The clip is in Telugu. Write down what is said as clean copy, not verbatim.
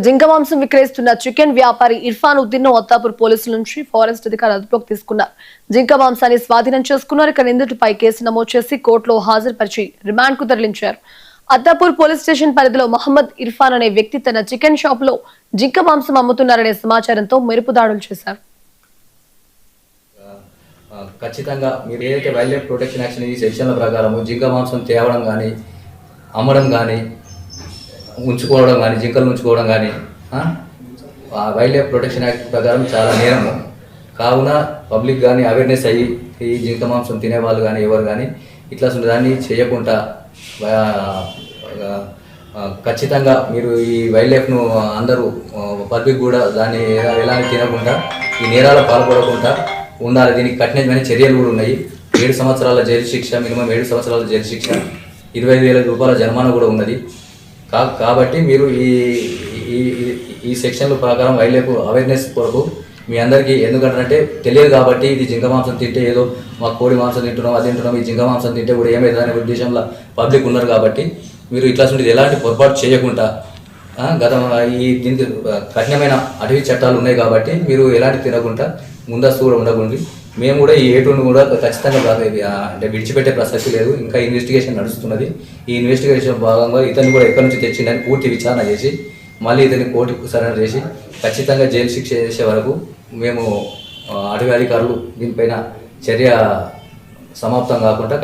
జింక మాంసం విక్రయిస్తున్న చికెన్ వ్యాపారి ఇర్ఫాన్ ఉద్దీన్ ను అత్తాపూర్ పోలీసుల నుంచి ఫారెస్ట్ అధికారులు అదుపులోకి తీసుకున్నారు. జింక మాంసాన్ని స్వాధీనం చేసుకున్నారు. ఇక నిందితుడిపై కేసు నమోదు చేసి కోర్టులో హాజరుపరిచి రిమాండ్ కు తరలించారు. అత్తాపూర్ పోలీస్ స్టేషన్ పరిధిలో మహమ్మద్ ఇర్ఫాన్ అనే వ్యక్తి తన చికెన్ షాప్ లో జింక మాంసం అమ్ముతున్నారనే సమాచారంతో మెరుపు దాడులు చేశారు. ఖచ్చితంగా మీరు ఏదైతే వైల్డ్ లైఫ్ ప్రొటెక్షన్ యాక్షన్ ఈ సెక్షన్ల ప్రకారం జింక మాంసం తేవడం కానీ అమ్మడం కానీ ఉంచుకోవడం కానీ జింకలు ఉంచుకోవడం కానీ వైల్డ్ లైఫ్ ప్రొటెక్షన్ యాక్ట్ ప్రకారం చాలా నేరము. కావున పబ్లిక్ కానీ అవేర్నెస్ అయ్యి ఈ జింక మాంసం తినేవాళ్ళు కానీ ఎవరు కానీ ఇట్లా దాన్ని చేయకుండా ఖచ్చితంగా మీరు ఈ వైల్డ్ లైఫ్ను అందరూ పబ్లిక్ కూడా దాన్ని ఎలా తినకుండా ఈ నేరాలు పాల్పడకుండా ఉండాలి. దీనికి కఠినమైన చర్యలు కూడా ఉన్నాయి. 7 సంవత్సరాల జైలు శిక్ష, మినిమం 7 సంవత్సరాల జైలు శిక్ష, 25,000 రూపాయల జరిమానా కూడా ఉన్నది. కాబట్టి మీరు ఈ సెక్షన్ల ప్రకారం వైల్డ్ లైఫ్ అవేర్నెస్ కొరకు మీ అందరికీ ఎందుకంటే తెలియదు కాబట్టి ఇది జింక మాంసం తింటే ఏదో మాకు కోడి మాంసం తింటున్నాం అది తింటున్నాం, ఈ జింక మాంసం తింటే కూడా ఏమైంది అనే ఉద్దేశంలో పబ్లిక్ ఉన్నారు. కాబట్టి మీరు ఇట్లా ఎలాంటి పొరపాటు చేయకుండా దీనికి కఠినమైన అటవీ చట్టాలు ఉన్నాయి కాబట్టి మీరు ఎలాంటి తినకుండా ముందస్తు కూడా ఉండకండి. మేము కూడా ఈ ఏటును కూడా ఖచ్చితంగా అంటే విడిచిపెట్టే ప్రసక్తి లేదు. ఇంకా ఇన్వెస్టిగేషన్ నడుస్తున్నది. ఈ ఇన్వెస్టిగేషన్ భాగంగా ఇతను కూడా ఎక్కడి నుంచి తెచ్చిందని పూర్తి విచారణ చేసి మళ్ళీ ఇతన్ని కోర్టుకు సరెండర్ చేసి ఖచ్చితంగా జైలు శిక్ష చేసే వరకు మేము అటవీ అధికారులు దీనిపైన చర్య సమాప్తం కాకుండా